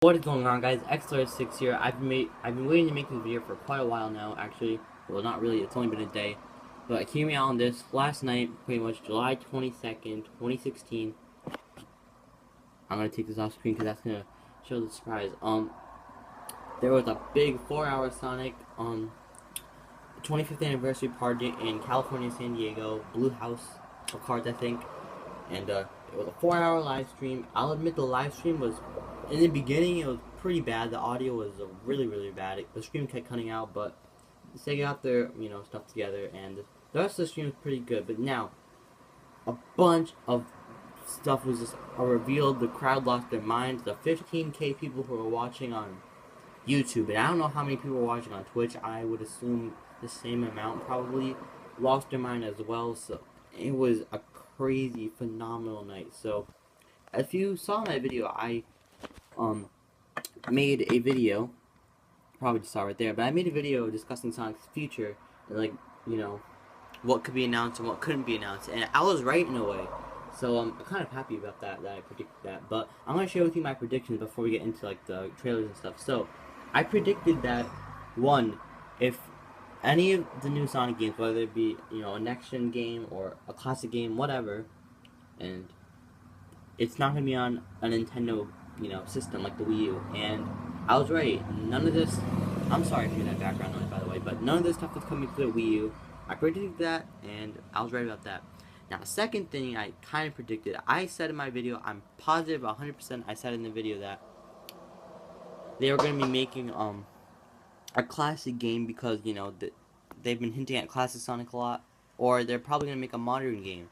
What is going on, guys? Xler6 here. I've been waiting to make this video for quite a while now, actually. Well, not really, it's only been a day. But hear me out on this. Last night, pretty much July 22nd, 2016. I'm gonna take this off screen because that's gonna show the surprise. There was a big 4-hour Sonic 25th anniversary party in California, San Diego, Blue House of Cards, I think. And it was a 4-hour live stream. I'll admit the live stream was, in the beginning, it was pretty bad. The audio was really, really bad. The stream kept cutting out, but they got their, stuff together, and the rest of the stream was pretty good. But now, a bunch of stuff was just revealed. The crowd lost their minds. The 15K people who were watching on YouTube, and I don't know how many people were watching on Twitch. I would assume the same amount probably lost their mind as well. So it was a crazy, phenomenal night. So if you saw my video, I made a video, probably just saw right there, but I made a video discussing Sonic's future and, like, what could be announced and what couldn't be announced, and I was right in a way. So I'm kind of happy about that I predicted that. But I'm gonna share with you my predictions before we get into, like, the trailers and stuff. So I predicted that, one, if any of the new Sonic games, whether it be a next gen game or a classic game, whatever, and it's not gonna be on a Nintendo system like the Wii U, and I was right. None of this, I'm sorry for that background noise, by the way, but none of this stuff is coming to the Wii U. I predicted that, and I was right about that. Now, the second thing I kind of predicted, I said in my video, I'm positive 100%, I said in the video that they were going to be making a classic game because, they've been hinting at classic Sonic a lot, or they're probably going to make a modern game.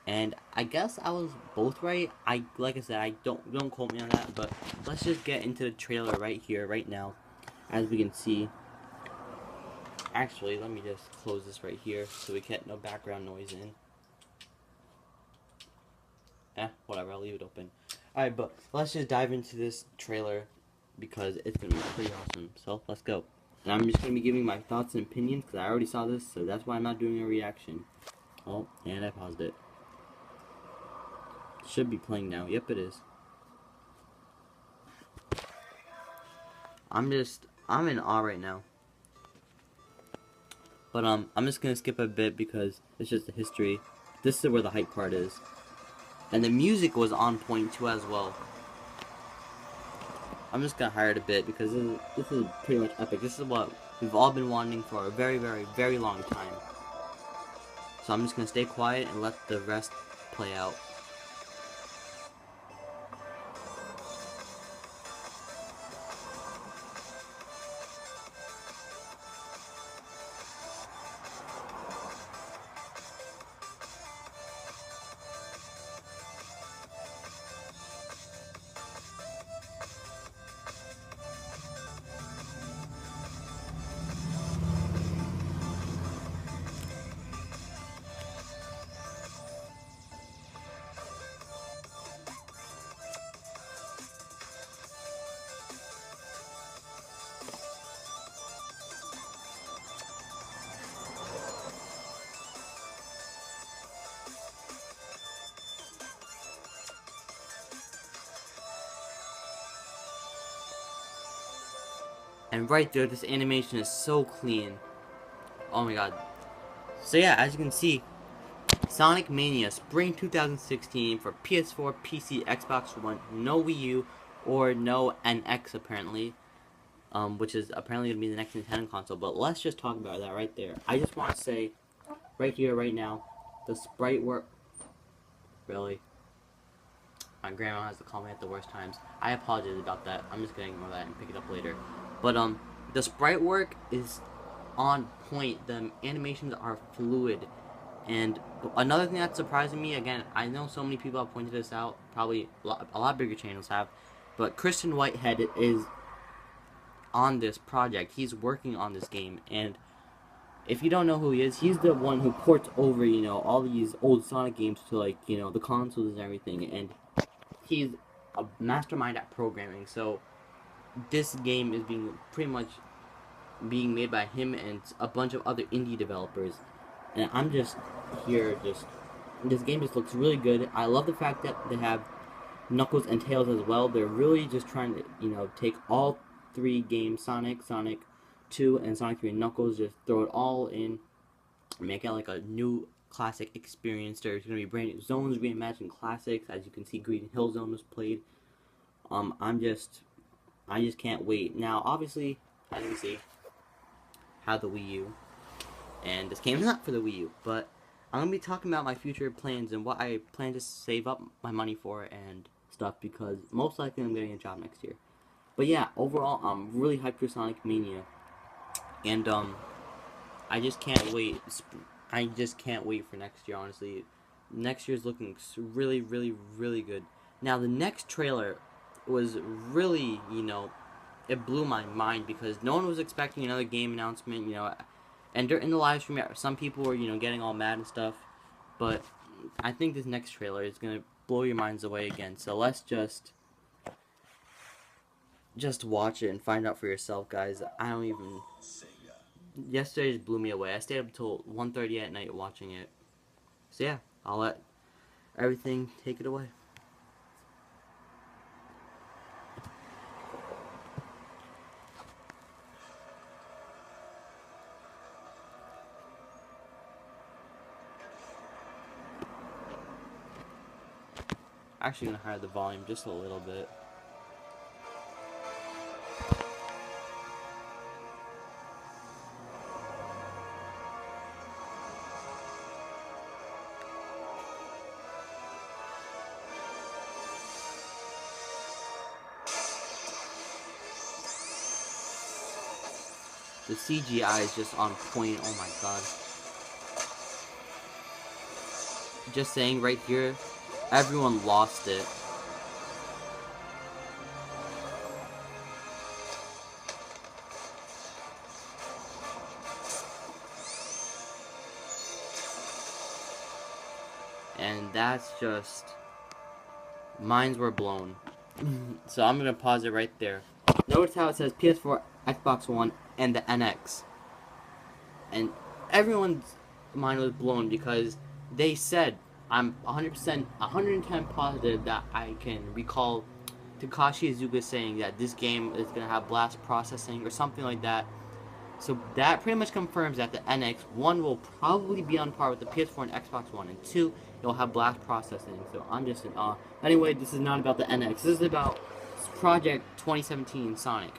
And I guess I was both right. Like I said, I don't quote me on that, but let's just get into the trailer right here, right now. As we can see, actually, let me just close this right here so we get no background noise in. Whatever, I'll leave it open. Alright, but let's just dive into this trailer because it's gonna be pretty awesome. So let's go. And I'm just gonna be giving my thoughts and opinions because I already saw this, so that's why I'm not doing a reaction. Oh, and I paused it. Should be playing now. Yep, it is. I'm in awe right now. But I'm just gonna skip a bit because it's just the history. This is where the hype part is. And the music was on point too as well. I'm just gonna hide it a bit because this is pretty much epic. This is what we've all been wanting for a very, very, very long time. So I'm just gonna stay quiet and let the rest play out. And right there, this animation is so clean. Oh my god. So yeah, as you can see, Sonic Mania, Spring 2016 for PS4, PC, Xbox One, no Wii U, or no NX apparently. Which is apparently going to be the next Nintendo console. But let's just talk about that right there. I just want to say, right here, right now, the sprite work... Really? My grandma has to call me at the worst times. I apologize about that. I'm just going to ignore that and pick it up later. But the sprite work is on point. The animations are fluid. And another thing that's surprising me, again, I know so many people have pointed this out, probably a lot bigger channels have, but Christian Whitehead is on this project. He's working on this game, and if you don't know who he is, he's the one who ports over, all these old Sonic games to, like, the consoles and everything, and he's a mastermind at programming. So this game is pretty much being made by him and a bunch of other indie developers. And I'm just here, this game just looks really good. I love the fact that they have Knuckles and Tails as well. They're really just trying to, take all three games, Sonic, Sonic 2, and Sonic 3 Knuckles, just throw it all in, make it like a new classic experience. There's going to be brand new zones, reimagined classics. As you can see, Green Hill Zone was played. Um, I'm just, I just can't wait. Now, obviously, as you can see, have the Wii U, and this game is not for the Wii U, but I'm gonna be talking about my future plans and what I plan to save up my money for and stuff, because most likely I'm getting a job next year. But yeah, overall, I'm really hyped for Sonic Mania, and I just can't wait. I just can't wait for next year. Honestly, next year's looking really, really, really good. Now the next trailer was really, it blew my mind because no one was expecting another game announcement. And in the live stream, some people were, getting all mad and stuff. But I think this next trailer is gonna blow your minds away again. So let's just watch it and find out for yourself, guys. I don't even. Yesterday just blew me away. I stayed up until 1:30 at night watching it. So yeah, I'll let everything take it away. Actually gonna hide the volume just a little bit. The CGI is just on point. Oh my god. Just saying right here, everyone lost it. And that's just, minds were blown. So I'm gonna pause it right there. Notice how it says PS4, Xbox One, and the NX. And everyone's mind was blown because they said, I'm 100%, 110 positive that I can recall Takashi Iizuka saying that this game is gonna have blast processing or something like that. So that pretty much confirms that the NX, one, will probably be on par with the PS4 and Xbox One, and two, it'll have blast processing. So I'm just in awe. Anyway, this is not about the NX. This is about Project 2017 Sonic.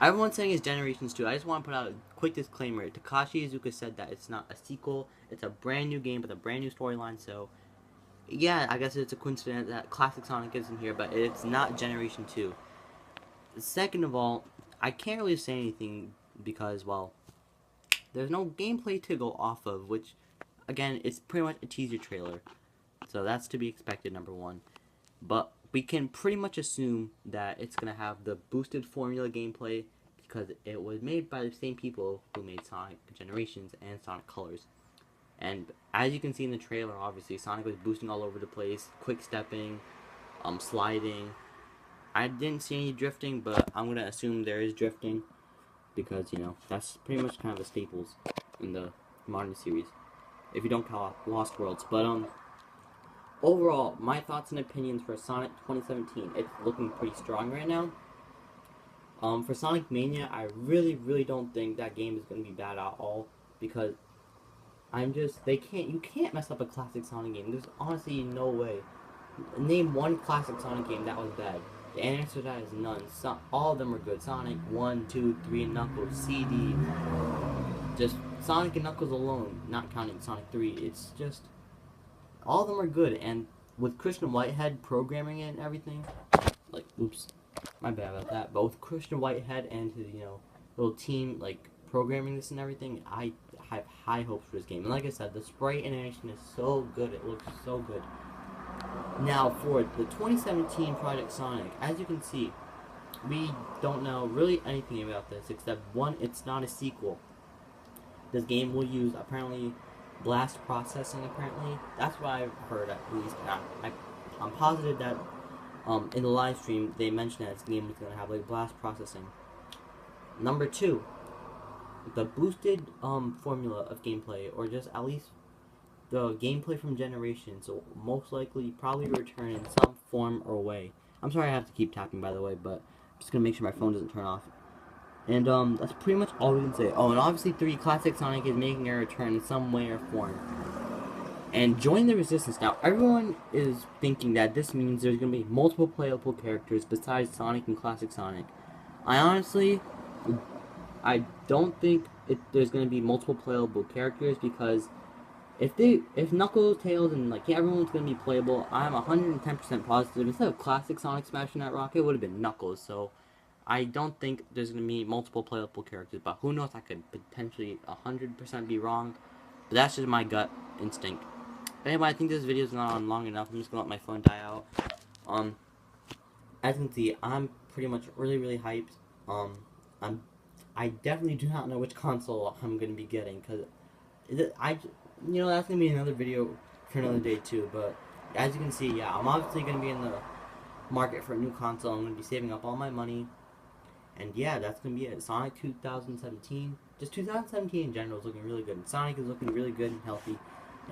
Everyone's saying it's Generations 2. I just want to put out a quick disclaimer. Takashi Iizuka said that it's not a sequel. It's a brand new game with a brand new storyline. So, yeah, I guess it's a coincidence that Classic Sonic is in here, but it's not Generation 2. Second of all, I can't really say anything because, well, there's no gameplay to go off of, which, again, it's pretty much a teaser trailer. So that's to be expected, number one. But we can pretty much assume that it's going to have the boosted formula gameplay because it was made by the same people who made Sonic Generations and Sonic Colors. And as you can see in the trailer, obviously, Sonic was boosting all over the place, quick stepping, sliding. I didn't see any drifting, but I'm going to assume there is drifting because, that's pretty much kind of the staples in the modern series, if you don't count Lost Worlds. But, overall, my thoughts and opinions for Sonic 2017, it's looking pretty strong right now. For Sonic Mania, I really, really don't think that game is going to be bad at all, because you can't mess up a classic Sonic game. There's honestly no way. Name one classic Sonic game that was bad. The answer to that is none. All of them are good. Sonic 1, 2, 3, Knuckles, CD. Just Sonic and Knuckles alone, not counting Sonic 3. It's just, all of them are good. And with Christian Whitehead programming it and everything, like, oops, my bad about that. But with Christian Whitehead and his, little team, like, programming this and everything, I have high hopes for this game. And like I said, the sprite animation is so good. It looks so good. Now, for the 2017 Project Sonic, as you can see, we don't know really anything about this, except one, it's not a sequel. This game will use, apparently, blast processing, apparently. That's what I've heard, at least. I'm positive that in the live stream, they mentioned that this game was going to have, like, blast processing. Number two, the boosted formula of gameplay, or just at least the gameplay from Generations will most likely probably return in some form or way. I'm sorry I have to keep tapping, by the way, but I'm just gonna make sure my phone doesn't turn off. And that's pretty much all we can say. Oh, and obviously 3 Classic Sonic is making a return in some way or form. And join the Resistance. Now, everyone is thinking that this means there's going to be multiple playable characters besides Sonic and Classic Sonic. I don't think there's going to be multiple playable characters, because if Knuckles, Tails, and like everyone's going to be playable, I'm 110% positive instead of Classic Sonic smashing that rock, it would have been Knuckles. So I don't think there's going to be multiple playable characters, but who knows, I could potentially 100% be wrong. But that's just my gut instinct. Anyway, I think this video's not on long enough. I'm just gonna let my phone die out. As you can see, I'm pretty much really hyped. I definitely do not know which console I'm gonna be getting, cause that's gonna be another video for another day too. But as you can see, yeah, I'm obviously gonna be in the market for a new console. I'm gonna be saving up all my money, and yeah, that's gonna be it. Sonic 2017, just 2017 in general, is looking really good. And Sonic is looking really good and healthy.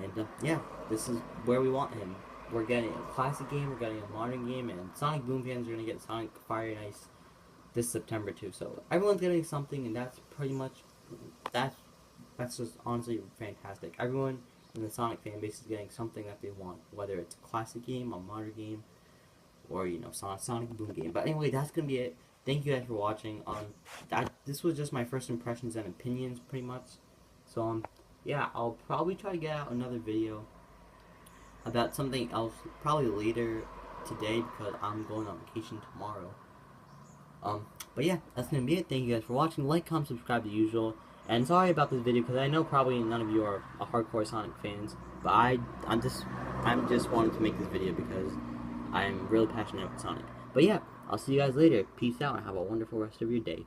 And yeah, this is where we want him. We're getting a classic game, we're getting a modern game, and Sonic Boom fans are going to get Sonic Fire and Ice this September too. So everyone's getting something, and that's pretty much, that's just honestly fantastic. Everyone in the Sonic fan base is getting something that they want, whether it's a classic game, a modern game, or, Sonic Boom game. But anyway, that's going to be it. Thank you guys for watching. This was just my first impressions and opinions, pretty much. So, yeah, I'll probably try to get out another video about something else probably later today, because I'm going on vacation tomorrow. But yeah, that's gonna be it. Thank you guys for watching. Like, comment, subscribe, the usual. And sorry about this video, because I know probably none of you are hardcore Sonic fans, but I'm just wanting to make this video because I'm really passionate about Sonic. But yeah, I'll see you guys later. Peace out and have a wonderful rest of your day.